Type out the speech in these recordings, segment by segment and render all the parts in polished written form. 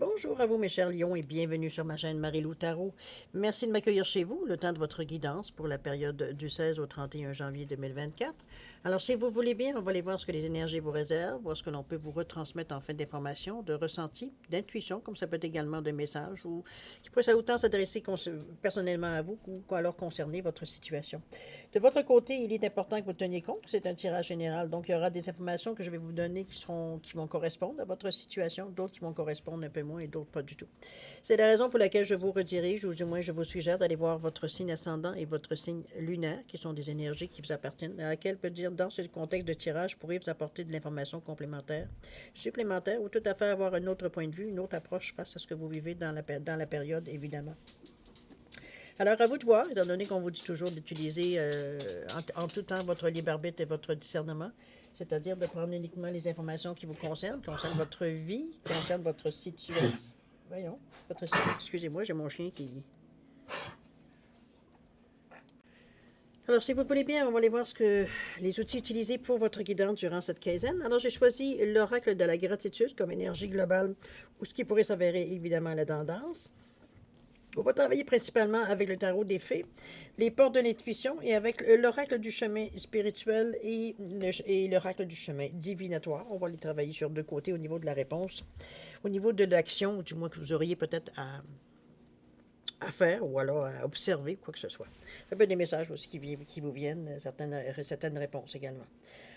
Bonjour à vous, mes chers lions, et bienvenue sur ma chaîne Marie-Lou Tarot. Merci de m'accueillir chez vous, le temps de votre guidance pour la période du 16 au 31 janvier 2024. Alors, si vous voulez bien, on va aller voir ce que les énergies vous réservent, voir ce que l'on peut vous retransmettre en fait d'informations, de ressentis, d'intuition, comme ça peut être également de messages, ou qui pourrait autant s'adresser personnellement à vous ou alors concerner votre situation. De votre côté, il est important que vous teniez compte, c'est un tirage général, donc il y aura des informations que je vais vous donner qui vont correspondre à votre situation, d'autres qui vont correspondre un peu moins et d'autres pas du tout. C'est la raison pour laquelle je vous redirige, ou du moins je vous suggère d'aller voir votre signe ascendant et votre signe lunaire, qui sont des énergies qui vous appartiennent, à laquelle peut dire dans ce contexte de tirage pourrait vous apporter de l'information complémentaire, supplémentaire, ou tout à fait avoir un autre point de vue, une autre approche face à ce que vous vivez dans la période, évidemment. Alors, à vous de voir, étant donné qu'on vous dit toujours d'utiliser en tout temps votre libre arbitre et votre discernement, c'est-à-dire de prendre uniquement les informations qui vous concernent votre vie, concernent votre situation. Voyons, excusez-moi, j'ai mon chien qui... Alors, si vous voulez bien, on va aller voir les outils utilisés pour votre guidance durant cette quinzaine. Alors, j'ai choisi l'oracle de la gratitude comme énergie globale, ou ce qui pourrait s'avérer évidemment la tendance. On va travailler principalement avec le tarot des fées, les portes de l'intuition et avec l'oracle du chemin spirituel et l'oracle du chemin divinatoire. On va les travailler sur deux côtés au niveau de la réponse, au niveau de l'action, ou du moins que vous auriez peut-être à faire ou alors à observer, quoi que ce soit. Ça peut être des messages aussi qui vous viennent, certaines réponses également.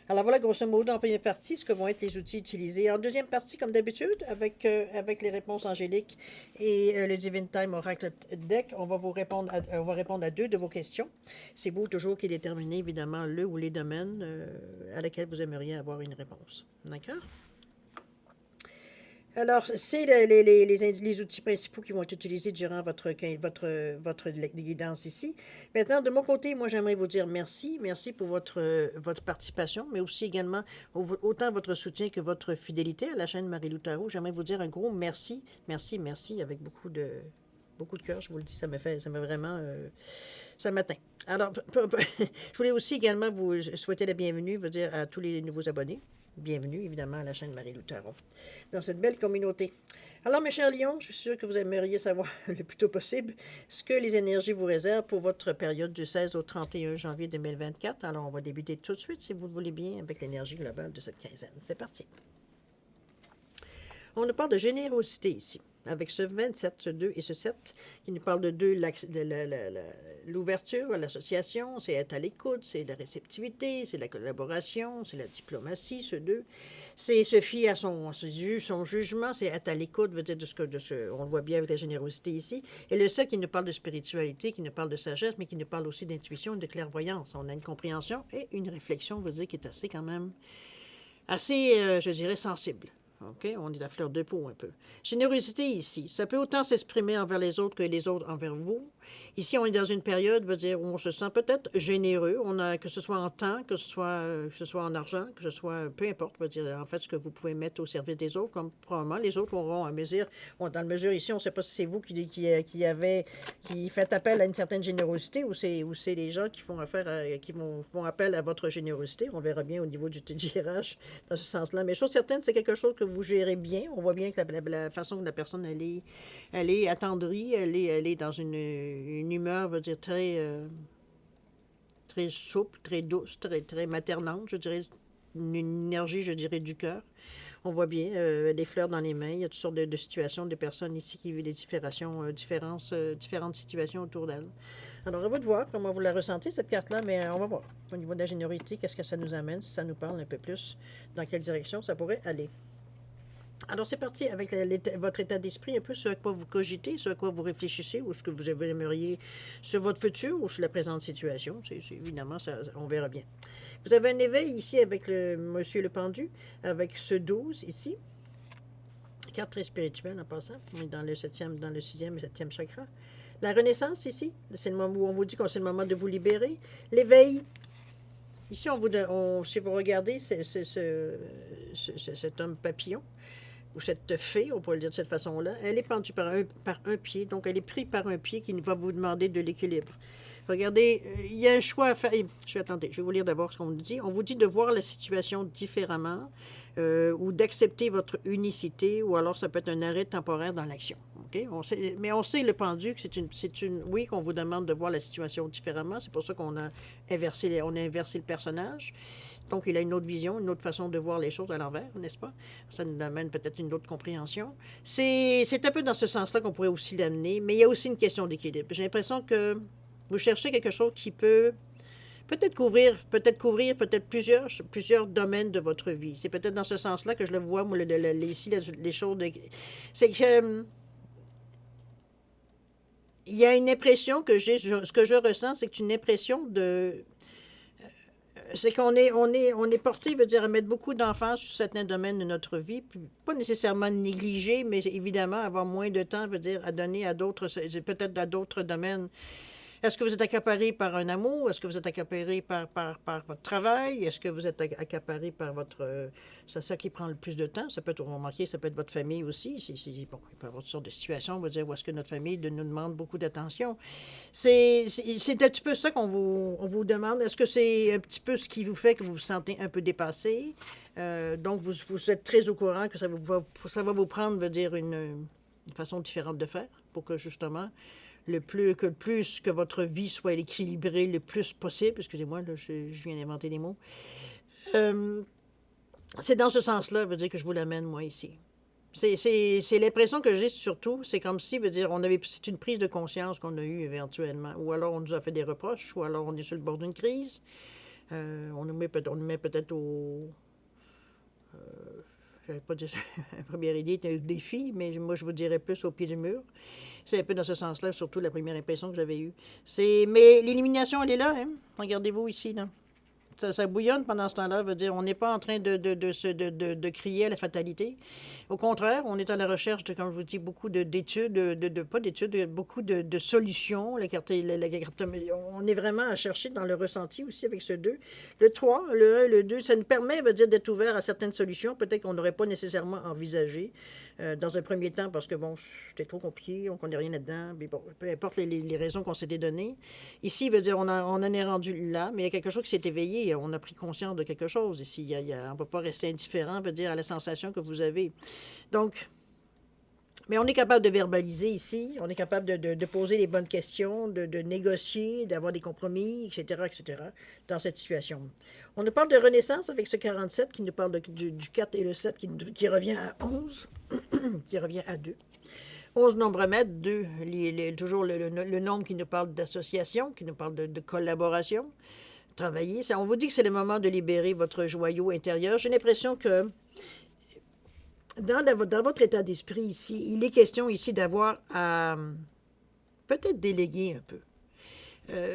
Alors voilà, grosso modo, en première partie, ce que vont être les outils utilisés. En deuxième partie, comme d'habitude, avec les réponses angéliques et le Divine Time Oracle Deck, on va répondre à deux de vos questions. C'est vous toujours qui déterminez, évidemment, le ou les domaines à lesquels vous aimeriez avoir une réponse. D'accord? Alors, c'est les outils principaux qui vont être utilisés durant votre guidance ici. Maintenant, de mon côté, moi, j'aimerais vous dire merci. Merci pour votre participation, mais aussi également autant votre soutien que votre fidélité à la chaîne Marie-Lou Tarot. J'aimerais vous dire un gros merci, merci, merci, avec beaucoup de cœur, je vous le dis, ça me vraiment, ça m'atteint. Alors, je voulais aussi également vous souhaiter la bienvenue, vous dire à tous les nouveaux abonnés. Bienvenue, évidemment, à la chaîne Marie-Lou Tarot, dans cette belle communauté. Alors, mes chers lions, je suis sûr que vous aimeriez savoir le plus tôt possible ce que les énergies vous réservent pour votre période du 16 au 31 janvier 2024. Alors, on va débuter tout de suite, si vous le voulez bien, avec l'énergie globale de cette quinzaine. C'est parti. On nous parle de générosité ici, avec ce 27, ce 2 et ce 7, qui nous parle de l'ouverture à l'association, c'est être à l'écoute, c'est la réceptivité, c'est la collaboration, c'est la diplomatie, ce 2. C'est se fier à son jugement, c'est être à l'écoute, veut dire on le voit bien avec la générosité ici. Et le 7 qui nous parle de spiritualité, qui nous parle de sagesse, mais qui nous parle aussi d'intuition et de clairvoyance. On a une compréhension et une réflexion, veut dire, qui est assez quand même, assez, je dirais, sensible. OK? On est à fleur de peau un peu. Générosité ici, ça peut autant s'exprimer envers les autres que les autres envers vous. Ici, on est dans une période, veut dire, où on se sent peut-être généreux, que ce soit en temps, que ce soit en argent, que ce soit, peu importe, veut dire, en fait, ce que vous pouvez mettre au service des autres, comme probablement les autres auront à mesure, dans la mesure ici, on ne sait pas si c'est vous qui faites appel à une certaine générosité ou c'est les gens qui font font appel à votre générosité. On verra bien au niveau du tirage dans ce sens-là. Mais chose certaine, c'est quelque chose que vous gérez bien. On voit bien que la façon que la personne, elle est attendrie, elle est dans une humeur, veut dire, très souple, très douce, très maternante, je dirais, une énergie, je dirais, du cœur. On voit bien des fleurs dans les mains. Il y a toutes sortes de situations, des personnes ici qui vivent des différentes situations autour d'elles. Alors, à vous de voir comment vous la ressentez, cette carte-là, mais on va voir. Au niveau de la générosité, qu'est-ce que ça nous amène, si ça nous parle un peu plus, dans quelle direction ça pourrait aller. Alors, c'est parti avec votre état d'esprit, un peu sur quoi vous cogitez, sur quoi vous réfléchissez, ou ce que vous aimeriez sur votre futur ou sur la présente situation. Évidemment, on verra bien. Vous avez un éveil ici avec Monsieur le Pendu, avec ce 12 ici. Carte très spirituelle en passant. On est dans le 6e et 7e chakra. La renaissance ici, c'est le moment où on vous dit que c'est le moment de vous libérer. L'éveil. Ici, si vous regardez cet homme papillon, ou cette fée, on pourrait le dire de cette façon-là, elle est pendue par un pied, donc elle est prise par un pied qui va vous demander de l'équilibre. Regardez, il y a un choix à faire. Attendez, je vais vous lire d'abord ce qu'on vous dit. On vous dit de voir la situation différemment ou d'accepter votre unicité, ou alors ça peut être un arrêt temporaire dans l'action. OK? Mais on sait, le pendu, que oui, qu'on vous demande de voir la situation différemment. C'est pour ça qu'on a on a inversé le personnage. Donc, il a une autre vision, une autre façon de voir les choses à l'envers, n'est-ce pas? Ça nous amène peut-être une autre compréhension. C'est un peu dans ce sens-là qu'on pourrait aussi l'amener, mais il y a aussi une question d'équilibre. J'ai l'impression que vous cherchez quelque chose qui peut peut-être couvrir peut-être plusieurs domaines de votre vie. C'est peut-être dans ce sens-là que je le vois, moi, ici, les choses. C'est que il y a une impression que j'ai, ce que je ressens, c'est une impression de. C'est qu'on est porté, veut dire, à mettre beaucoup d'emphase sur certains domaines de notre vie, puis pas nécessairement négliger, mais évidemment avoir moins de temps, veut dire, à donner à d'autres, peut-être à d'autres domaines. Est-ce que vous êtes accaparé par un amour? Est-ce que vous êtes accaparé par votre travail? Est-ce que vous êtes accaparé par votre... c'est ça qui prend le plus de temps. Ça peut être, remarquer, ça peut être votre famille aussi. Bon, il peut y avoir toutes sortes de situations, on va dire, où est-ce que notre famille nous demande beaucoup d'attention. C'est un petit peu ça on vous demande. Est-ce que c'est un petit peu ce qui vous fait que vous vous sentez un peu dépassé? Donc, vous êtes très au courant que ça va vous prendre, veut dire, une façon différente de faire pour que, justement, le plus que votre vie soit équilibrée le plus possible. Excusez-moi, là, je viens d'inventer des mots. C'est dans ce sens-là, veut dire, que je vous l'amène, moi, ici. C'est l'impression que j'ai surtout, c'est comme si, veut dire, c'est une prise de conscience qu'on a eue éventuellement. Ou alors on nous a fait des reproches, ou alors on est sur le bord d'une crise. On nous met peut-être au... j'avais pas dit la première idée était un défi, mais moi je vous dirais plus au pied du mur. C'est un peu dans ce sens-là, surtout la première impression que j'avais eue. Mais l'élimination, elle est là, hein? Regardez-vous ici, là. Ça bouillonne pendant ce temps-là, veut dire, on n'est pas en train de crier à la fatalité. Au contraire, on est à la recherche de, comme je vous dis, beaucoup d'études, pas d'études, beaucoup de solutions. On est vraiment à chercher dans le ressenti aussi avec ce 2. Le 3, le 1, le 2, ça nous permet, veut dire, d'être ouvert à certaines solutions, peut-être qu'on n'aurait pas nécessairement envisagé dans un premier temps, parce que, bon, c'était trop compliqué, on ne connaît rien là-dedans, mais bon, peu importe les raisons qu'on s'était données. Ici, veut dire, on en est rendu là, mais il y a quelque chose qui s'est éveillé, on a pris conscience de quelque chose ici. On ne peut pas rester indifférent, veut dire, à la sensation que vous avez. Donc, mais on est capable de verbaliser ici, on est capable de poser les bonnes questions, de négocier, d'avoir des compromis, etc., dans cette situation. On nous parle de renaissance avec ce 47 qui nous parle du 4 et le 7 qui revient à 11, qui revient à 2. 11 nombres maîtres, 2, toujours le nombre qui nous parle d'association, qui nous parle de collaboration, travailler. On vous dit que c'est le moment de libérer votre joyau intérieur. J'ai l'impression que dans votre état d'esprit ici, il est question ici d'avoir à peut-être déléguer un peu.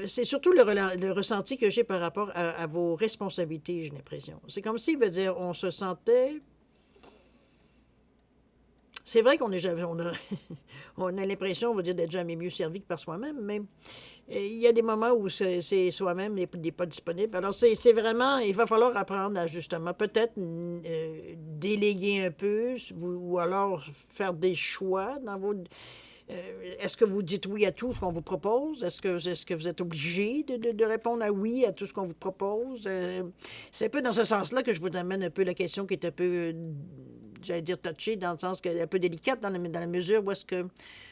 C'est surtout le ressenti que j'ai par rapport à vos responsabilités, j'ai l'impression. C'est comme si, veut dire, on se sentait... C'est vrai qu'on est jamais, on a l'impression, on va dire, d'être jamais mieux servi que par soi-même, mais il y a des moments où c'est soi-même n'est pas disponible. Alors, c'est vraiment, il va falloir apprendre à justement peut-être déléguer un peu, ou alors faire des choix dans vos... est-ce que vous dites oui à tout ce qu'on vous propose? Est-ce que vous êtes obligé de répondre à oui à tout ce qu'on vous propose? C'est un peu dans ce sens-là que je vous amène un peu la question qui est un peu, j'allais dire touchée, dans le sens qu'elle est un peu délicate dans la mesure où est-ce que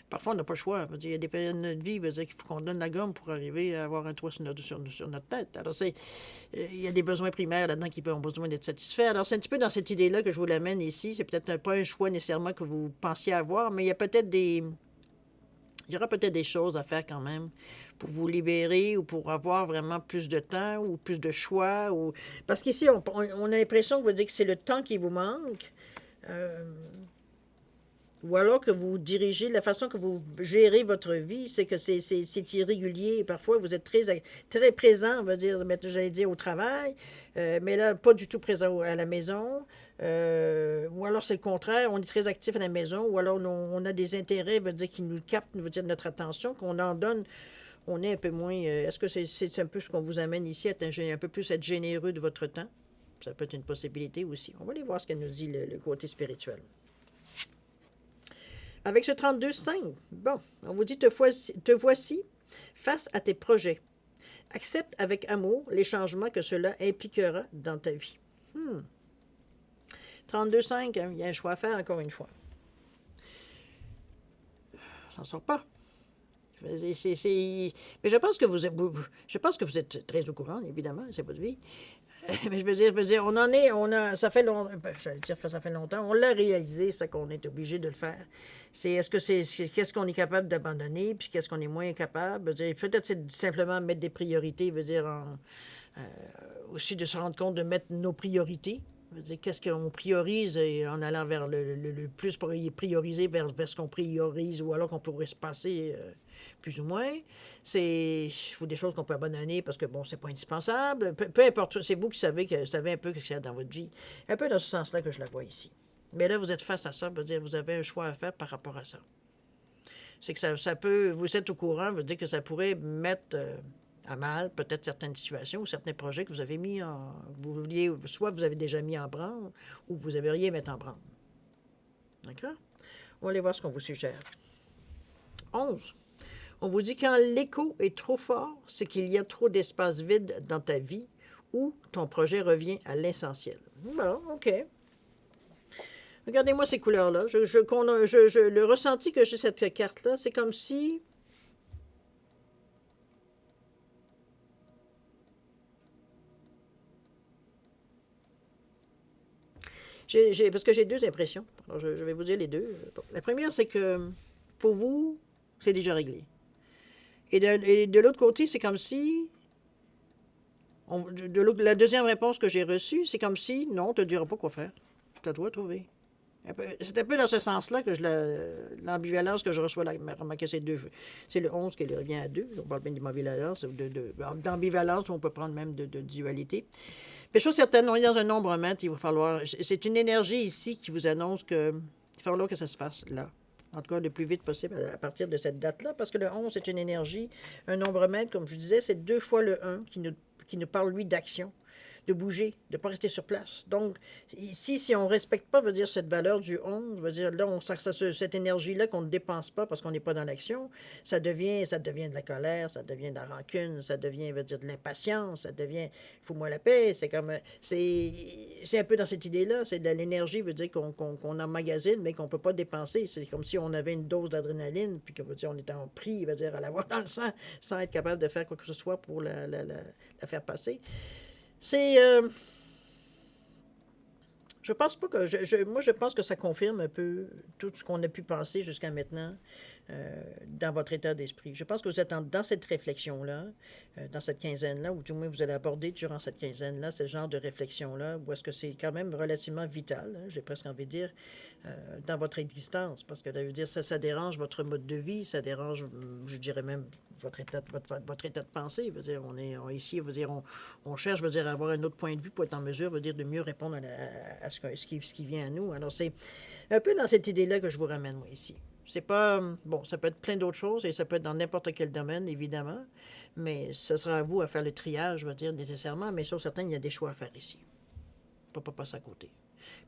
parfois on n'a pas le choix. Il y a des périodes de notre vie, qu'il faut qu'on donne la gomme pour arriver à avoir un toit sur notre tête. Alors, il y a des besoins primaires là-dedans qui ont besoin d'être satisfaits. Alors, c'est un petit peu dans cette idée-là que je vous l'amène ici. C'est peut-être pas un choix nécessairement que vous pensiez avoir, mais il y aura peut-être des choses à faire quand même pour vous libérer ou pour avoir vraiment plus de temps ou plus de choix. Parce qu'ici, on a l'impression que vous dites que c'est le temps qui vous manque. Ou alors que vous dirigez, la façon que vous gérez votre vie, c'est que c'est irrégulier. Parfois, vous êtes très présent, on va dire, j'allais dire au travail, mais là, pas du tout présent à la maison. Ou alors c'est le contraire, on est très actif à la maison, ou alors on a des intérêts, veut dire, qui nous captent, veut dire, notre attention, qu'on en donne, on est un peu moins... est-ce que c'est un peu ce qu'on vous amène ici, un peu plus être généreux de votre temps? Ça peut être une possibilité aussi. On va aller voir ce qu'elle nous dit, le côté spirituel. Avec ce 32,5, bon, on vous dit, te voici face à tes projets. Accepte avec amour les changements que cela impliquera dans ta vie. 32,5, hein, il y a un choix à faire encore une fois. Ça s'en sort pas. Mais je pense que je pense que vous êtes très au courant, évidemment, c'est votre vie. Mais je veux dire, ça fait longtemps, j'allais dire, ça fait longtemps, on l'a réalisé, ça qu'on est obligé de le faire. Qu'est-ce qu'on est capable d'abandonner, puis qu'est-ce qu'on est moins capable. Peut-être c'est simplement mettre des priorités, aussi de se rendre compte de mettre nos priorités. Qu'est-ce qu'on priorise en allant vers le plus priorisé vers ce qu'on priorise ou alors qu'on pourrait se passer plus ou moins. C'est des choses qu'on peut abandonner parce que, bon, c'est pas indispensable. Peu importe, c'est vous qui savez un peu ce qu'il y a dans votre vie. Un peu dans ce sens-là que je la vois ici. Mais là, vous êtes face à ça, vous avez un choix à faire par rapport à ça. C'est que ça peut, vous êtes au courant, veut dire que ça pourrait mettre à mal peut-être certaines situations ou certains projets que vous avez mis soit vous avez déjà mis en branle ou vous avez rien mettre en branle. D'accord? On va aller voir ce qu'on vous suggère. 11. On vous dit quand l'écho est trop fort, c'est qu'il y a trop d'espace vide dans ta vie ou ton projet revient à l'essentiel. Bon, OK. Regardez-moi ces couleurs-là. Le ressenti que j'ai cette carte-là, c'est comme si parce que j'ai deux impressions. Alors, je vais vous dire les deux. Bon, la première, c'est que pour vous, c'est déjà réglé. Et de l'autre côté, c'est comme si... la deuxième réponse que j'ai reçue, c'est comme si, non, on ne te dira pas quoi faire. Tu dois trouver. C'est un peu dans ce sens-là que l'ambivalence que je reçois, remarquez, c'est le 11 qui revient à 2. On parle bien d'ambivalence, d'ambivalence, on peut prendre même de dualité. Mais chose certaine, on est dans un nombre maître, il va falloir... C'est une énergie ici qui vous annonce qu'il va falloir que ça se fasse là. En tout cas, le plus vite possible à partir de cette date-là, parce que le 11, c'est une énergie, un nombre maître, comme je disais, c'est 2 fois le 1 qui nous parle, lui, d'action, de bouger, de ne pas rester sur place. Donc, ici, si on ne respecte pas, veut dire, cette valeur du 11, veut dire, là, on sent que cette énergie-là qu'on ne dépense pas parce qu'on n'est pas dans l'action, ça devient de la colère, ça devient de la rancune, ça devient, veut dire, de l'impatience, ça devient, fous-moi la paix, c'est comme, c'est un peu dans cette idée-là, c'est de l'énergie, veut dire qu'on emmagasine, mais qu'on ne peut pas dépenser. C'est comme si on avait une dose d'adrénaline, puis que, veut dire, on était en prix, veut dire, à l'avoir dans le sang, sans être capable de faire quoi que ce soit pour la faire passer. Je pense pas que... moi, je pense que ça confirme un peu tout ce qu'on a pu penser jusqu'à maintenant dans votre état d'esprit. Je pense que vous êtes dans cette réflexion-là, dans cette quinzaine-là, ou du moins vous allez aborder durant cette quinzaine-là, ce genre de réflexion-là, où est-ce que c'est quand même relativement vital, hein, j'ai presque envie de dire, dans votre existence, parce que ça veut dire ça dérange votre mode de vie, ça dérange, je dirais même, votre état de pensée. Veut dire, ici, veut dire, on cherche, veut dire, à avoir un autre point de vue pour être en mesure, veut dire, de mieux répondre à ce qui vient à nous. Alors, c'est un peu dans cette idée-là que je vous ramène, moi, ici. C'est pas... Bon, ça peut être plein d'autres choses et ça peut être dans n'importe quel domaine, évidemment, mais ce sera à vous à faire le triage, je veux dire, nécessairement, mais sur certains, il y a des choix à faire ici. On ne peut pas passer à côté.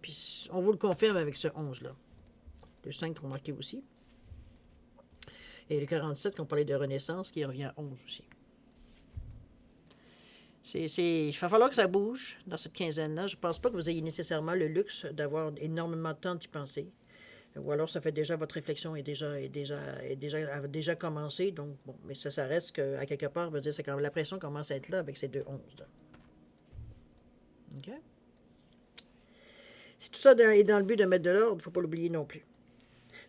Puis, on vous le confirme avec ce 11-là. Le 5, remarquez aussi. Et le 47, qu'on parlait de renaissance, qui revient à 11 aussi. Il va falloir que ça bouge dans cette quinzaine-là. Je ne pense pas que vous ayez nécessairement le luxe d'avoir énormément de temps d'y penser. Ou alors, ça fait déjà, votre réflexion a déjà commencé. Donc, bon, mais ça reste qu'à quelque part, veut dire, c'est quand la pression commence à être là avec ces deux 11 là. OK? Si tout ça est dans le but de mettre de l'ordre, il ne faut pas l'oublier non plus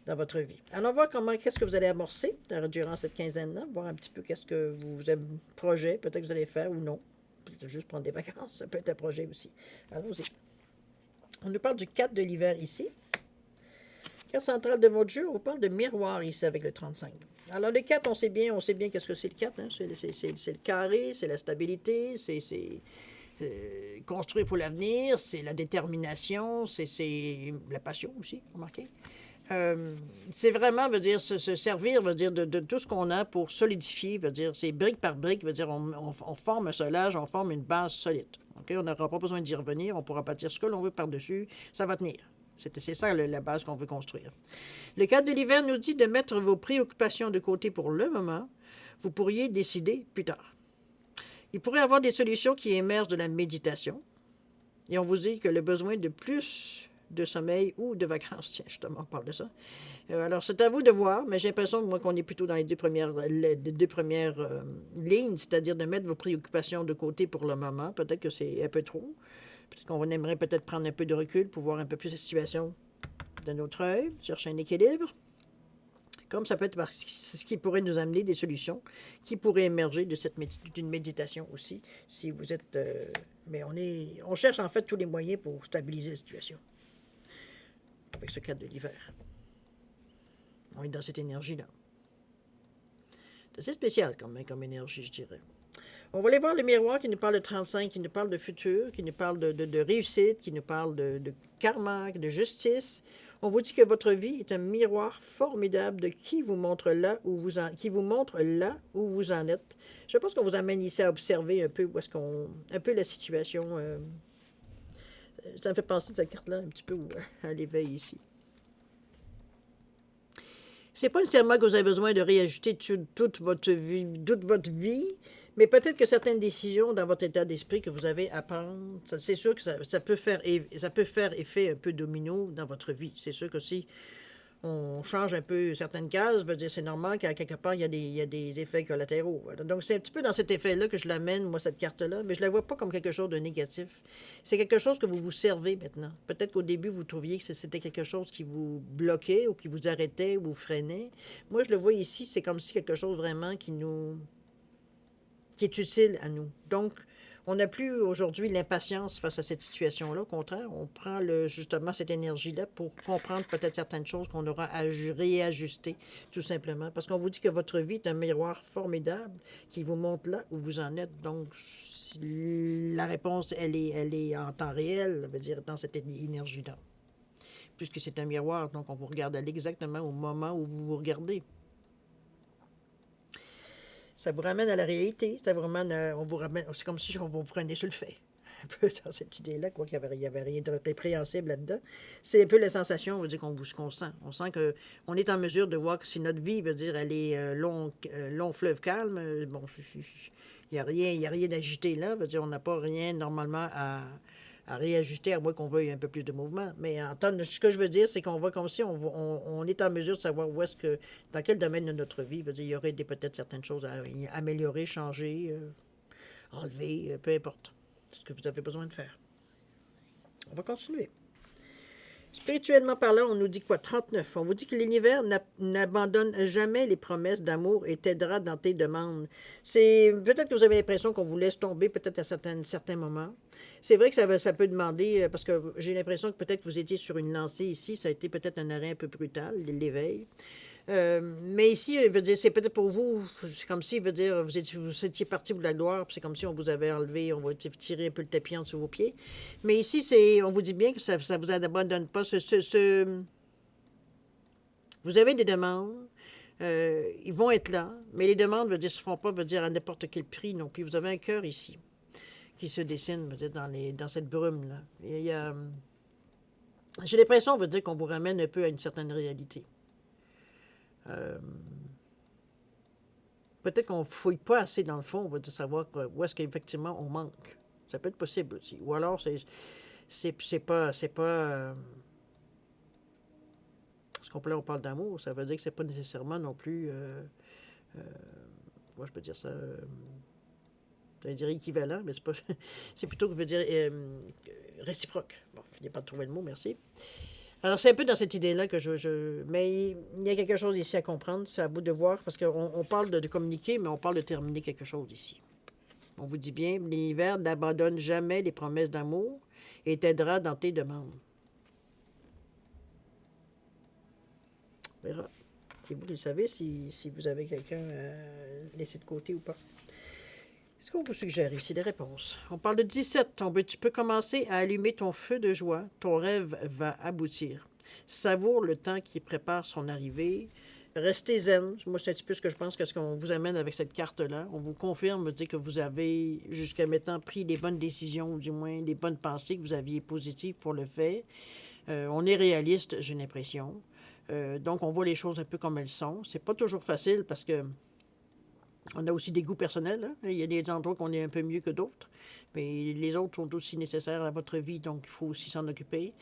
dans votre vie. Allons voir qu'est-ce que vous allez amorcer durant cette quinzaine-là, voir un petit peu qu'est-ce que vous avez projet, peut-être que vous allez faire ou non. Peut-être juste prendre des vacances, ça peut être un projet aussi. Allons-y. On nous parle du 4 de l'hiver ici. Carte centrale de votre jeu, on vous parle de miroir ici avec le 35. Alors le 4, on sait bien qu'est-ce que c'est le 4. Hein? C'est le carré, c'est la stabilité, c'est construire pour l'avenir, c'est la détermination, c'est la passion aussi, remarquez. C'est vraiment, veut dire, se servir, veut dire, de tout ce qu'on a pour solidifier, veut dire, c'est brique par brique, veut dire, on forme un solage, on forme une base solide. Okay? On n'aura pas besoin d'y revenir, on pourra bâtir ce que l'on veut par-dessus, ça va tenir. C'est ça la base qu'on veut construire. Le cadre de l'hiver nous dit de mettre vos préoccupations de côté pour le moment. Vous pourriez décider plus tard. Il pourrait y avoir des solutions qui émergent de la méditation. Et on vous dit que le besoin de plus de sommeil ou de vacances, tiens, justement, on parle de ça. Alors, c'est à vous de voir, mais j'ai l'impression, moi, qu'on est plutôt dans les deux premières lignes, c'est-à-dire de mettre vos préoccupations de côté pour le moment. Peut-être que c'est un peu trop. Peut-être qu'on aimerait peut-être prendre un peu de recul pour voir un peu plus la situation de notre œil, chercher un équilibre. Comme ça peut être ce qui pourrait nous amener des solutions qui pourraient émerger d'une méditation aussi, si vous êtes... mais on cherche en fait tous les moyens pour stabiliser la situation avec ce cadre de l'hiver. On est dans cette énergie-là. C'est assez spécial quand même comme énergie, je dirais. On va aller voir le miroir qui nous parle de 35, qui nous parle de futur, qui nous parle de réussite, qui nous parle de karma, de justice. On vous dit que votre vie est un miroir formidable de qui vous montre qui vous montre là où vous en êtes. Je pense qu'on vous amène ici à observer un peu un peu la situation. Ça me fait penser de cette carte-là un petit peu à l'éveil ici. C'est pas nécessairement que vous avez besoin de réajuster toute votre vie, mais peut-être que certaines décisions dans votre état d'esprit que vous avez à prendre, c'est sûr que ça peut faire effet un peu domino dans votre vie. C'est sûr que si on change un peu certaines cases, c'est normal qu'à quelque part, il y a des effets collatéraux. Donc, c'est un petit peu dans cet effet-là que je l'amène, moi, cette carte-là, mais je ne la vois pas comme quelque chose de négatif. C'est quelque chose que vous vous servez maintenant. Peut-être qu'au début, vous trouviez que c'était quelque chose qui vous bloquait ou qui vous arrêtait ou vous freinait. Moi, je le vois ici, c'est comme si quelque chose vraiment qui est utile à nous. Donc, on n'a plus aujourd'hui l'impatience face à cette situation-là. Au contraire, on prend justement cette énergie-là pour comprendre peut-être certaines choses qu'on aura à réajuster, tout simplement. Parce qu'on vous dit que votre vie est un miroir formidable qui vous montre là où vous en êtes. Donc, la réponse, elle est en temps réel, ça veut dire dans cette énergie-là. Puisque c'est un miroir, donc on vous regarde exactement au moment où vous vous regardez. Ça vous ramène à la réalité, ça vous ramène c'est comme si on vous prenait sur le fait. Un peu dans cette idée-là, quoi qu'il n'y avait rien de répréhensible là-dedans. C'est un peu la sensation, on veut dire, qu'on sent. On sent qu'on est en mesure de voir que si notre vie, veut dire, elle est long fleuve calme, bon, il n'y a rien d'agité là, veut dire, on n'a pas rien normalement à réajuster, à moins qu'on veuille un peu plus de mouvement. Mais ce que je veux dire, c'est qu'on voit comme si on est en mesure de savoir dans quel domaine de notre vie, veut dire, il y aurait peut-être certaines choses à améliorer, changer, enlever, peu importe. C'est ce que vous avez besoin de faire. On va continuer. Spirituellement parlant, on nous dit quoi? 39. On vous dit que l'univers n'abandonne jamais les promesses d'amour et t'aidera dans tes demandes. C'est peut-être que vous avez l'impression qu'on vous laisse tomber peut-être à certains moments. C'est vrai que ça peut demander, parce que j'ai l'impression que peut-être vous étiez sur une lancée ici, ça a été peut-être un arrêt un peu brutal, l'éveil. Mais ici, il veut dire, c'est peut-être pour vous, c'est comme si, il veut dire, vous étiez parti pour la gloire, puis c'est comme si on vous avait enlevé, on va tirer un peu le tapis en dessous de vos pieds. Mais ici, on vous dit bien que ça ne vous abandonne pas. Vous avez des demandes, ils vont être là, mais les demandes, veut dire, ne se font pas, veut dire, à n'importe quel prix non plus. Vous avez un cœur ici qui se dessine, veut dire, dans cette brume-là. J'ai l'impression, veut dire, qu'on vous ramène un peu à une certaine réalité. Peut-être qu'on ne fouille pas assez dans le fond, on va dire savoir où est-ce qu'effectivement on manque. Ça peut être possible aussi. Ou alors, c'est pas... Parce qu'on on parle d'amour, ça veut dire que c'est pas nécessairement non plus... moi, je peux dire ça... je vais dire équivalent, mais c'est pas... c'est plutôt que je veux dire réciproque. Bon, je finis pas de trouver le mot, merci. Alors, c'est un peu dans cette idée-là que mais il y a quelque chose ici à comprendre, c'est à vous de voir, parce qu'on parle de communiquer, mais on parle de terminer quelque chose ici. On vous dit bien, l'univers n'abandonne jamais les promesses d'amour et t'aidera dans tes demandes. On verra. C'est vous qui savez si vous avez quelqu'un à laisser de côté ou pas. Qu'est-ce qu'on vous suggère ici? Des réponses. On parle de 17. Tu peux commencer à allumer ton feu de joie. Ton rêve va aboutir. Savoure le temps qui prépare son arrivée. Restez zen. Moi, c'est un petit peu ce que je pense que ce qu'on vous amène avec cette carte-là. On vous confirme dit que vous avez, jusqu'à maintenant, pris les bonnes décisions, ou du moins les bonnes pensées que vous aviez positives pour le faire. On est réaliste, j'ai l'impression. Donc, on voit les choses un peu comme elles sont. C'est pas toujours facile parce que On a aussi des goûts personnels, hein. Il y a des endroits qu'on est un peu mieux que d'autres, mais les autres sont aussi nécessaires à votre vie, donc il faut aussi s'en occuper.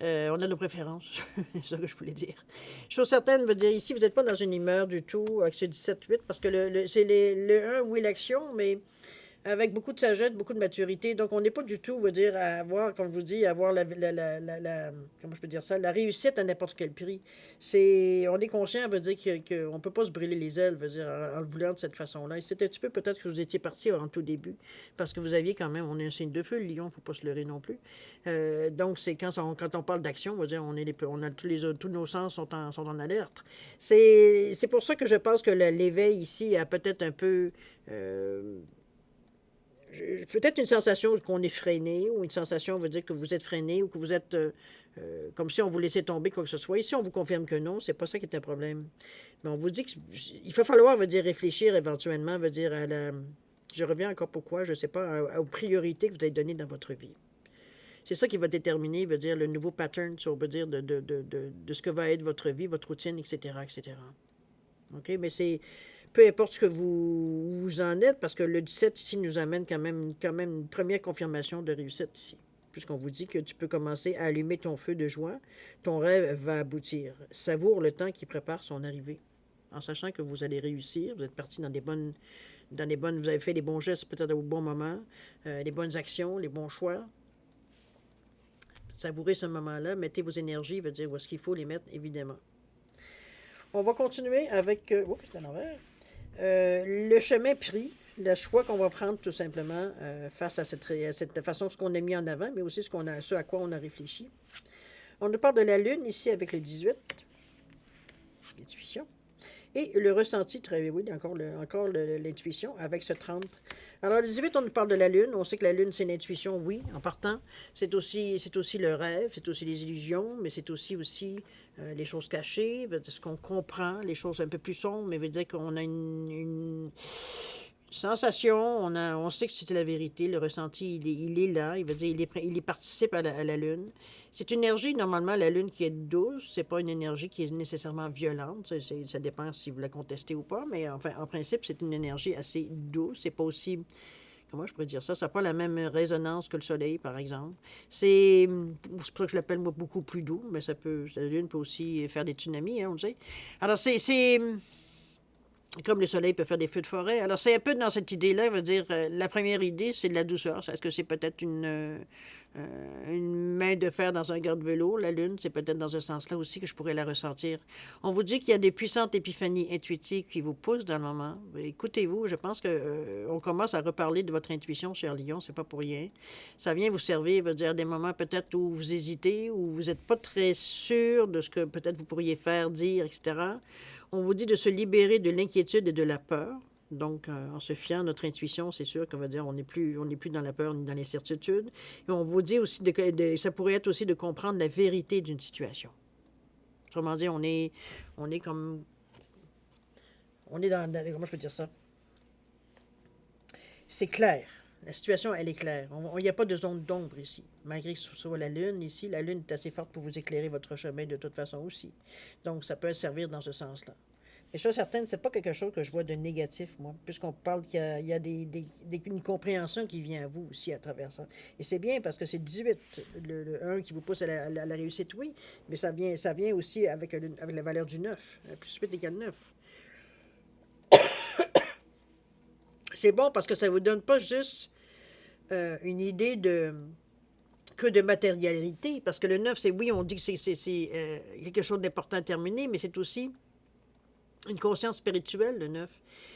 On a nos préférences, c'est ça que je voulais dire. Chose certaine, veut dire ici, vous n'êtes pas dans une humeur du tout avec ce 17-8, parce que c'est le 1, oui, l'action, mais avec beaucoup de sagesse, beaucoup de maturité. Donc, on n'est pas du tout, veut dire, à avoir, comme je vous dis, à avoir comment je peux dire ça, la réussite à n'importe quel prix. On est conscient, veut dire, qu'on ne peut pas se brûler les ailes, veut dire, en le voulant de cette façon-là. Et c'était un petit peu peut-être que vous étiez parti en tout début, parce que vous aviez quand même, on est un signe de feu, le lion, il ne faut pas se leurrer non plus. Donc, c'est quand on parle d'action, veut dire, on a tous nos sens sont en alerte. C'est pour ça que je pense que l'éveil ici a peut-être un peu. Peut-être une sensation qu'on est freiné, ou une sensation veut dire que vous êtes freiné, ou que vous êtes comme si on vous laissait tomber, quoi que ce soit. Ici, on vous confirme que non, c'est pas ça qui est un problème. Mais on vous dit qu'il va falloir, veut dire, réfléchir éventuellement, veut dire, à la. Je reviens encore pourquoi, je ne sais pas, aux priorités que vous avez données dans votre vie. C'est ça qui va déterminer, veut dire, le nouveau pattern, veut dire, de ce que va être votre vie, votre routine, etc., etc. OK? Mais c'est peu importe ce que vous en êtes, parce que le 17 ici nous amène quand même une première confirmation de réussite ici. Puisqu'on vous dit que tu peux commencer à allumer ton feu de joie, ton rêve va aboutir. Savoure le temps qui prépare son arrivée. En sachant que vous allez réussir, vous êtes parti vous avez fait les bons gestes peut-être au bon moment, les bonnes actions, les bons choix. Savourez ce moment-là, mettez vos énergies, veut dire où est-ce qu'il faut les mettre, évidemment. On va continuer avec. Oups, c'est à l'envers. Le chemin pris, le choix qu'on va prendre tout simplement face à cette façon, ce qu'on a mis en avant, mais aussi ce à quoi on a réfléchi. On nous parle de la Lune ici avec le 18, l'intuition. Et le ressenti, très oui, encore l'intuition avec ce 30. Alors, le 18, on nous parle de la Lune. On sait que la Lune, c'est l'intuition, oui, en partant. C'est aussi le rêve, c'est aussi les illusions, mais c'est aussi les choses cachées, ce qu'on comprend, les choses un peu plus sombres, mais veut dire qu'on a une sensation, on sait que c'était la vérité, le ressenti, il est là, il veut dire, il participe à la Lune. C'est une énergie, normalement, la Lune qui est douce, c'est pas une énergie qui est nécessairement violente, ça dépend si vous la contestez ou pas, mais enfin, en principe, c'est une énergie assez douce, c'est pas aussi, comment je pourrais dire ça, ça n'a pas la même résonance que le Soleil, par exemple. C'est pour ça que je l'appelle, moi, beaucoup plus doux, mais la Lune peut aussi faire des tsunamis, hein, on le sait. Alors, c'est comme le soleil peut faire des feux de forêt. Alors, c'est un peu dans cette idée-là, veut dire, la première idée, c'est de la douceur. Est-ce que c'est peut-être une main de fer dans un garde-vélo? La Lune, c'est peut-être dans ce sens-là aussi que je pourrais la ressentir. On vous dit qu'il y a des puissantes épiphanies intuitives qui vous poussent dans le moment. Écoutez-vous, je pense que on commence à reparler de votre intuition, cher Lion, c'est pas pour rien. Ça vient vous servir, veut dire, des moments peut-être où vous hésitez, où vous n'êtes pas très sûr de ce que peut-être vous pourriez faire, dire, etc. On vous dit de se libérer de l'inquiétude et de la peur. Donc, en se fiant à notre intuition, c'est sûr qu'on va dire on n'est plus dans la peur ni dans l'incertitude. Et on vous dit aussi, ça pourrait être aussi de comprendre la vérité d'une situation. Autrement dit, on est comme, on est comment je peux dire ça? C'est clair. La situation, elle est claire. Il n'y a pas de zone d'ombre ici. Malgré que ce soit la Lune ici, la Lune est assez forte pour vous éclairer votre chemin de toute façon aussi. Donc, ça peut servir dans ce sens-là. Mais je suis certaine, c'est pas quelque chose que je vois de négatif, moi, puisqu'on parle qu'il y a une compréhension qui vient à vous aussi à travers ça. Et c'est bien parce que c'est 18, le 1 qui vous pousse à la réussite, oui, mais ça vient aussi avec la valeur du 9. Plus 8 égale 9. C'est bon parce que ça ne vous donne pas juste une idée que de matérialité, parce que le 9, c'est oui, on dit que c'est quelque chose d'important à terminer, mais c'est aussi une conscience spirituelle, le 9.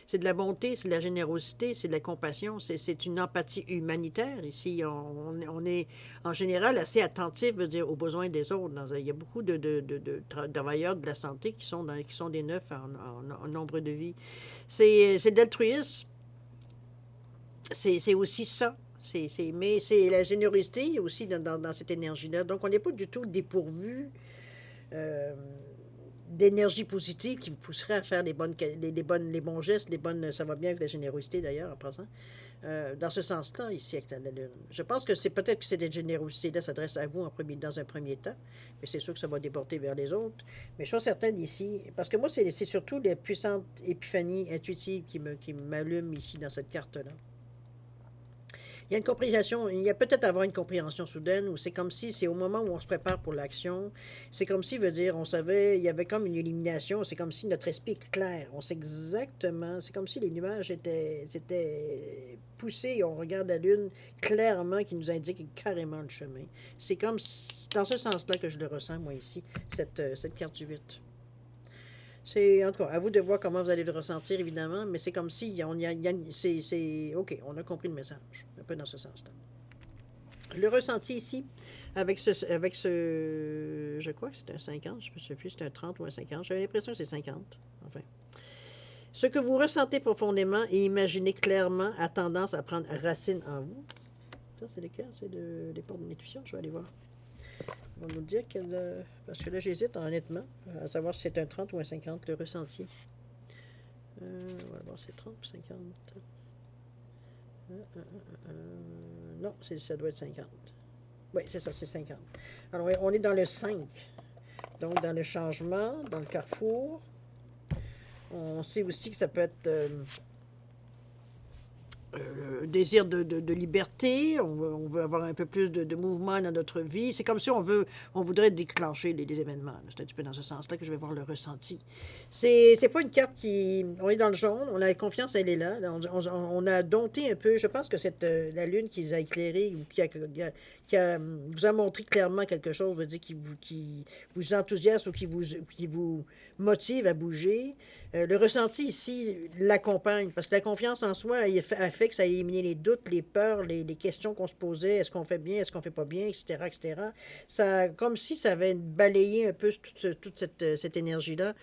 C'est de la bonté, c'est de la générosité, c'est de la compassion, c'est une empathie humanitaire. Ici, on est en général assez attentif, veut dire, aux besoins des autres. Il y a beaucoup de travailleurs de la santé qui sont des 9 en nombre de vies. C'est de l'altruisme. C'est aussi ça. Mais c'est la générosité aussi dans cette énergie-là. Donc, on n'est pas du tout dépourvu d'énergie positive qui vous pousserait à faire les bons gestes, ça va bien avec la générosité d'ailleurs en passant. dans ce sens-là, ici, avec la Lune. Je pense que c'est peut-être que cette générosité-là s'adresse à vous dans un premier temps, mais c'est sûr que ça va déporter vers les autres. Mais je suis certaine ici, parce que moi, c'est surtout les puissantes épiphanies intuitives qui m'allument ici dans cette carte-là. Il y a une compréhension, il y a peut-être avoir une compréhension soudaine où c'est comme si c'est au moment où on se prépare pour l'action, c'est comme si, veut dire, on savait, il y avait comme une illumination, c'est comme si notre esprit est clair, on sait exactement, c'est comme si les nuages étaient poussés et on regarde la lune clairement qui nous indique carrément le chemin. C'est comme dans ce sens-là que je le ressens, moi, ici, cette carte du 8. C'est, en tout cas, à vous de voir comment vous allez le ressentir, évidemment, mais c'est comme si OK, on a compris le message, un peu dans ce sens-là. Le ressenti ici, je crois que c'est un 50, je me souviens plus, c'est un 30 ou un 50, j'ai l'impression que c'est 50, enfin. Ce que vous ressentez profondément et imaginez clairement a tendance à prendre racine en vous. Ça, c'est lequel? C'est les portes de l'intuition, je vais aller voir. On va nous dire parce que là, j'hésite honnêtement à savoir si c'est un 30 ou un 50, le ressenti. On va voir, c'est 30 ou 50. Non, ça doit être 50. Oui, c'est ça, c'est 50. Alors, on est dans le 5. Donc, dans le changement, dans le carrefour. On sait aussi que ça peut être désir de liberté, on veut avoir un peu plus de mouvement dans notre vie. C'est comme si on voudrait déclencher les événements. C'est un petit peu dans ce sens-là que je vais voir le ressenti. C'est pas une carte on est dans le jaune, on a confiance, elle est là. On a dompté un peu. Je pense que c'est la Lune qui les a éclairés ou vous a montré clairement quelque chose, veut dire qui vous enthousiasme ou qui vous motive à bouger. Le ressenti ici l'accompagne, parce que la confiance en soi, elle fait que ça a éliminé les doutes, les peurs, les questions qu'on se posait, est-ce qu'on fait bien, est-ce qu'on fait pas bien, etc., etc. Ça, comme si ça avait balayé un peu toute cette énergie-là,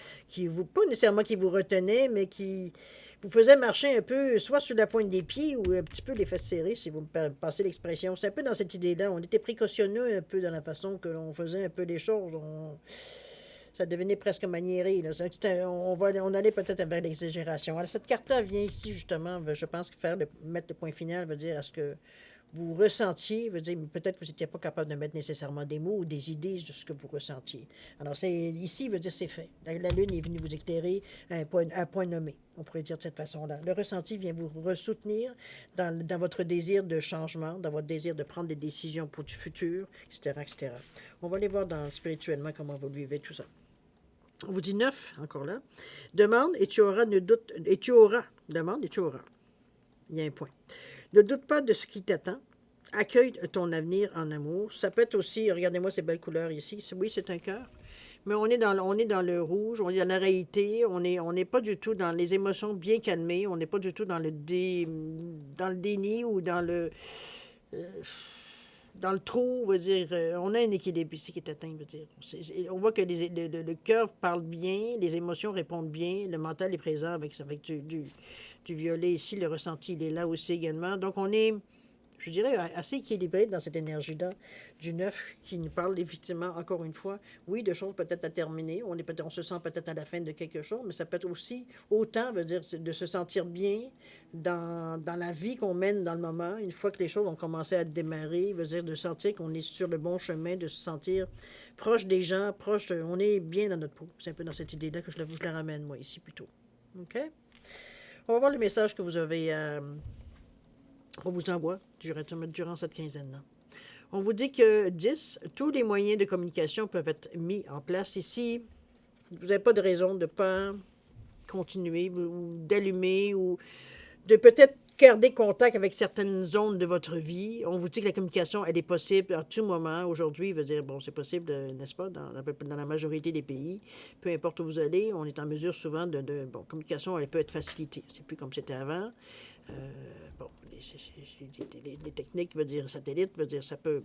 pas nécessairement qui vous retenait, mais qui vous faisait marcher un peu, soit sur la pointe des pieds ou un petit peu les fesses serrées, si vous me passez l'expression. C'est un peu dans cette idée-là. On était précautionneux un peu dans la façon que l'on faisait un peu les choses. Ça devenait presque maniéré. Là. On allait peut-être vers l'exagération. Alors, cette carte-là vient ici, justement, je pense que mettre le point final veut dire à ce que vous ressentiez, veut dire peut-être que vous n'étiez pas capable de mettre nécessairement des mots ou des idées de ce que vous ressentiez. Alors, ici, veut dire c'est fait. La Lune est venue vous éclairer à un point nommé. On pourrait dire de cette façon-là. Le ressenti vient vous ressoutenir dans votre désir de changement, dans votre désir de prendre des décisions pour du futur, etc., etc. On va aller voir spirituellement comment vous vivez tout ça. On vous dit 9, encore là. Demande et tu auras, ne doute, et tu auras. Demande et tu auras. Il y a un point. Ne doute pas de ce qui t'attend. Accueille ton avenir en amour. Ça peut être aussi, regardez-moi ces belles couleurs ici. Oui, c'est un cœur. Mais on est dans le rouge, on est dans la réalité, on n'est pas du tout dans les émotions bien calmées, on n'est pas du tout dans le déni ou dans le trou, veut dire, on a un équilibre ici qui est atteint, veut dire. On voit que le cœur parle bien, les émotions répondent bien, le mental est présent avec du violet ici, le ressenti, il est là aussi également. Donc, on est, je dirais, assez équilibré dans cette énergie-là du 9 qui nous parle effectivement, encore une fois, oui, de choses peut-être à terminer. On se sent peut-être à la fin de quelque chose, mais ça peut être aussi autant, veut dire, de se sentir bien dans la vie qu'on mène dans le moment. Une fois que les choses ont commencé à démarrer, veut dire de sentir qu'on est sur le bon chemin, de se sentir proche des gens, on est bien dans notre peau. C'est un peu dans cette idée-là que vous la ramène, moi, ici, plutôt. OK? On va voir le message que vous avez on vous envoie durant cette quinzaine-là. On vous dit que 10, tous les moyens de communication peuvent être mis en place ici. Vous n'avez pas de raison de ne pas continuer ou d'allumer ou de peut-être garder contact avec certaines zones de votre vie. On vous dit que la communication, elle est possible à tout moment. Aujourd'hui, veut dire, bon, c'est possible, n'est-ce pas, dans la majorité des pays. Peu importe où vous allez, on est en mesure souvent bon, communication, elle peut être facilitée. C'est plus comme c'était avant. Bon, les techniques, veut dire satellite, veut dire ça peut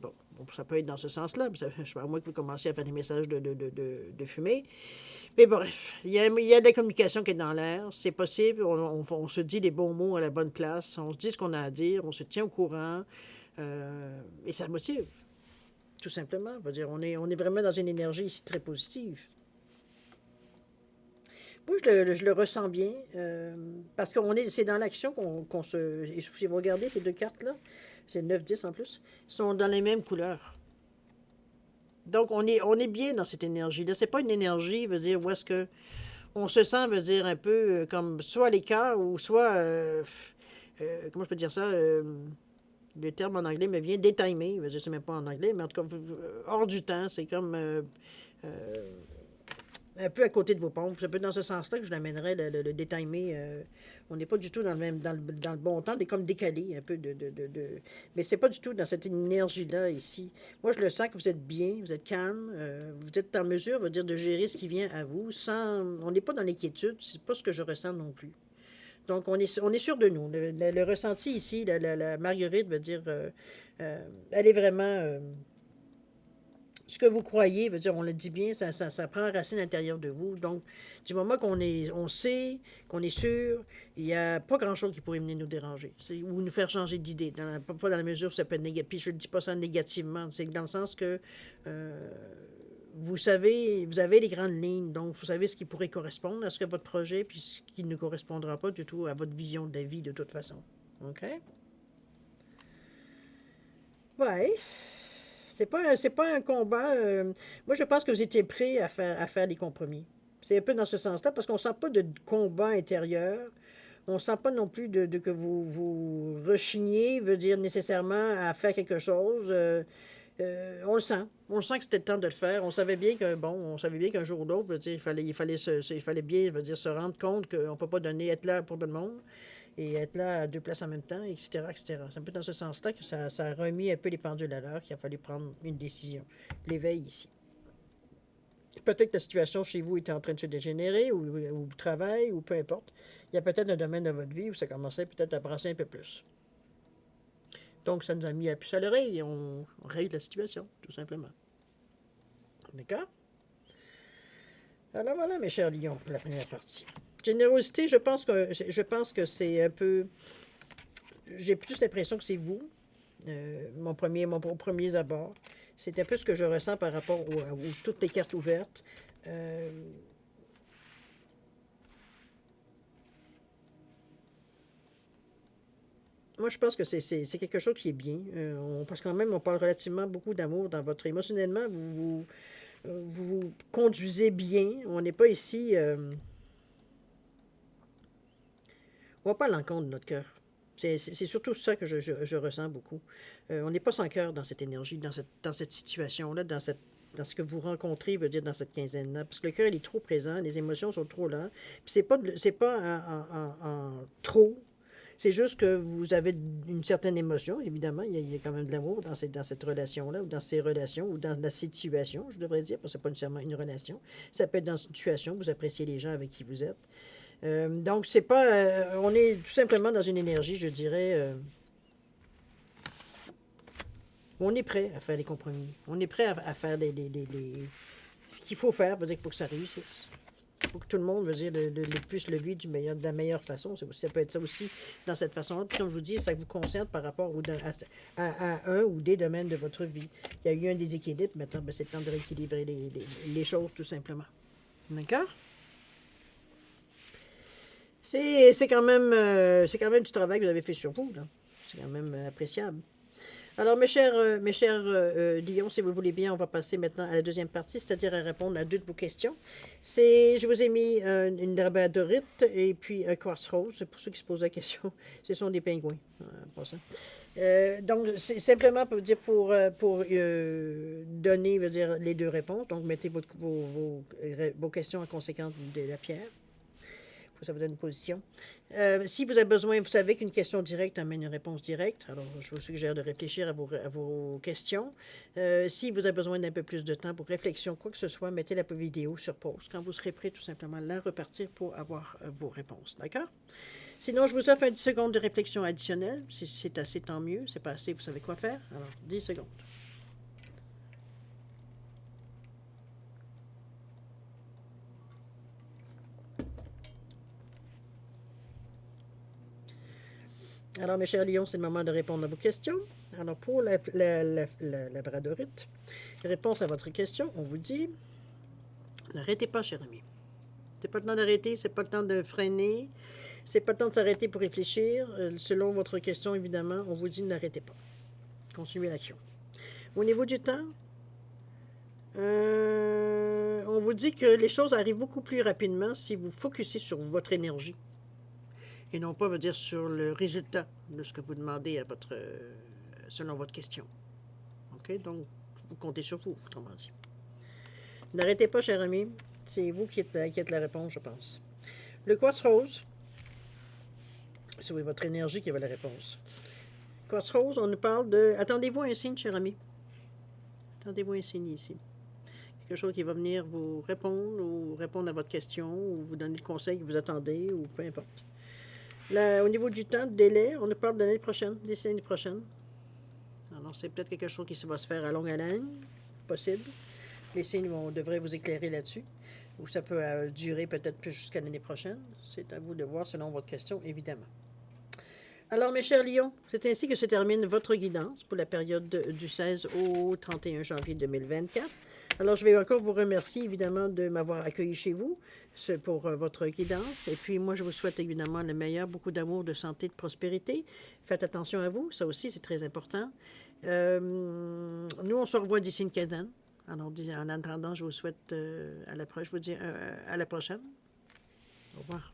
être dans ce sens-là, à moins que vous commenciez à faire des messages de fumée. Mais bref, il y a de la communication qui est dans l'air, c'est possible, on se dit les bons mots à la bonne place, on se dit ce qu'on a à dire, on se tient au courant, et ça motive, tout simplement. Veut dire, on est vraiment dans une énergie ici très positive. Moi, je le ressens bien, parce c'est dans l'action qu'on se... Et si vous regardez ces deux cartes-là, c'est 9-10 en plus, sont dans les mêmes couleurs. Donc, on est bien dans cette énergie-là. C'est pas une énergie, veut dire, où est-ce que on se sent, veut dire, un peu comme soit à l'écart ou soit, comment je peux dire ça, le terme en anglais me vient détimé, veut dire, c'est même pas en anglais, mais en tout cas, hors du temps, c'est comme euh, un peu à côté de vos pompes. C'est un peu dans ce sens-là que je l'amènerais, le détimé. On n'est pas du tout dans le même, dans le bon temps, on est comme décalé un peu mais c'est pas du tout dans cette énergie-là ici. Moi, je le sens que vous êtes bien, vous êtes calme, vous êtes en mesure, veut dire, de gérer ce qui vient à vous sans... On n'est pas dans l'inquiétude, c'est pas ce que je ressens non plus. Donc, on est sûr de nous. Le ressenti ici, la Marguerite veut dire, elle est vraiment... ce que vous croyez, veut dire, on le dit bien, ça prend racine à l'intérieur de vous. Donc, du moment on sait, qu'on est sûr, il n'y a pas grand-chose qui pourrait venir nous déranger ou nous faire changer d'idée. Pas dans la mesure où ça peut être négatif. Puis je ne dis pas ça négativement. C'est dans le sens que euh, vous savez, vous avez les grandes lignes. Donc, vous savez ce qui pourrait correspondre à ce que votre projet, puis ce qui ne correspondra pas du tout à votre vision de la vie de toute façon. OK? Ouais. C'est pas un combat. Moi, je pense que vous étiez prêts à faire des compromis. C'est un peu dans ce sens-là, parce qu'on ne sent pas de combat intérieur. On ne sent pas non plus que vous rechigniez, veut dire nécessairement à faire quelque chose. On le sent. On le sent que c'était le temps de le faire. On savait bien que, bon, on savait bien qu'un jour ou l'autre, veut dire, il fallait bien, veut dire, se rendre compte qu'on ne peut pas donner, être là pour tout le monde et être là à deux places en même temps, etc., etc. C'est un peu dans ce sens-là que ça a remis un peu les pendules à l'heure, qu'il a fallu prendre une décision. L'éveil ici. Peut-être que la situation chez vous était en train de se dégénérer, ou au travail, ou peu importe. Il y a peut-être un domaine de votre vie où ça commençait peut-être à brasser un peu plus. Donc, ça nous a mis la puce à l'oreille et on règle la situation, tout simplement. D'accord? Alors voilà, mes chers lions, pour la première partie. Générosité, je pense que c'est un peu... J'ai plus l'impression que c'est vous, mon premier abord. C'est un peu ce que je ressens par rapport toutes les cartes ouvertes. Euh, Moi, je pense que c'est quelque chose qui est bien. Parce que quand même, on parle relativement beaucoup d'amour dans votre... Émotionnellement, vous conduisez bien. On n'est pas ici... on va pas à l'encontre de notre cœur. C'est surtout ça que je ressens beaucoup. On n'est pas sans cœur dans cette énergie, dans cette situation-là, dans ce que vous rencontrez, veut dire dans cette quinzaine-là. Parce que le cœur, il est trop présent, les émotions sont trop là. Puis c'est pas en trop. C'est juste que vous avez une certaine émotion, évidemment. Il y a quand même de l'amour dans cette relation-là, ou dans ces relations, ou dans la situation, je devrais dire, parce que c'est pas nécessairement une relation. Ça peut être dans une situation, vous appréciez les gens avec qui vous êtes. Donc, c'est pas. On est tout simplement dans une énergie, je dirais. On est prêt à faire des compromis. On est prêt à faire ce qu'il faut faire pour que ça réussisse. Pour que tout le monde, veut dire, puisse le vivre de la meilleure façon. Ça peut être ça aussi dans cette façon-là. Puis, comme je vous dis, ça vous concerne par rapport à un ou des domaines de votre vie. Il y a eu un déséquilibre. Maintenant, ben, c'est le temps de rééquilibrer les choses, tout simplement. D'accord? C'est quand même du travail que vous avez fait sur vous, là. C'est quand même appréciable. Alors, mes chers Lions, si vous le voulez bien, on va passer maintenant à la deuxième partie, c'est-à-dire à répondre à deux de vos questions. Je vous ai mis une labradorite et puis un quartz rose. C'est pour ceux qui se posent la question. Ce sont des pingouins, pas ça. Donc, c'est simplement pour donner, veut dire, les deux réponses. Donc, mettez vos questions en conséquence de la pierre. Ça vous donne une position. Si vous avez besoin, vous savez qu'une question directe amène une réponse directe. Alors, je vous suggère de réfléchir à vos questions. Si vous avez besoin d'un peu plus de temps pour réflexion, quoi que ce soit, mettez la vidéo sur pause. Quand vous serez prêt, tout simplement, la repartir pour avoir vos réponses. D'accord? Sinon, je vous offre un 10 secondes de réflexion additionnelle. Si c'est assez, tant mieux. C'est pas assez, vous savez quoi faire. Alors, 10 secondes. Alors, mes chers lions, c'est le moment de répondre à vos questions. Alors, pour la labradorite, réponse à votre question, on vous dit, n'arrêtez pas, cher ami. C'est pas le temps d'arrêter, c'est pas le temps de freiner, c'est pas le temps de s'arrêter pour réfléchir. Selon votre question, évidemment, on vous dit n'arrêtez pas. Continuez l'action. Au niveau du temps, on vous dit que les choses arrivent beaucoup plus rapidement si vous focussez sur votre énergie et non pas, dire, sur le résultat de ce que vous demandez à votre, selon votre question. OK? Donc, vous comptez sur vous, autrement dit. N'arrêtez pas, cher ami. C'est vous qui êtes la réponse, je pense. Le quartz rose, c'est votre énergie qui va la réponse. Quartz rose, on nous parle de... Attendez-vous un signe, cher ami. Attendez-vous un signe ici. Quelque chose qui va venir vous répondre ou répondre à votre question ou vous donner le conseil que vous attendez ou peu importe. Là, au niveau du temps, de délai, on nous parle de l'année prochaine, d'ici l'année prochaine. Alors, c'est peut-être quelque chose qui va se faire à longue haleine, possible. Les signes devraient vous éclairer là-dessus. Ou ça peut durer peut-être plus jusqu'à l'année prochaine. C'est à vous de voir selon votre question, évidemment. Alors, mes chers lions, c'est ainsi que se termine votre guidance pour la période du 16 au 31 janvier 2024. Alors, je vais encore vous remercier, évidemment, de m'avoir accueilli chez vous pour votre guidance. Et puis, moi, je vous souhaite, évidemment, le meilleur, beaucoup d'amour, de santé, de prospérité. Faites attention à vous, ça aussi, c'est très important. Nous, on se revoit d'ici une quinzaine. Alors, en attendant, je vous souhaite je vous dis à la prochaine. Au revoir.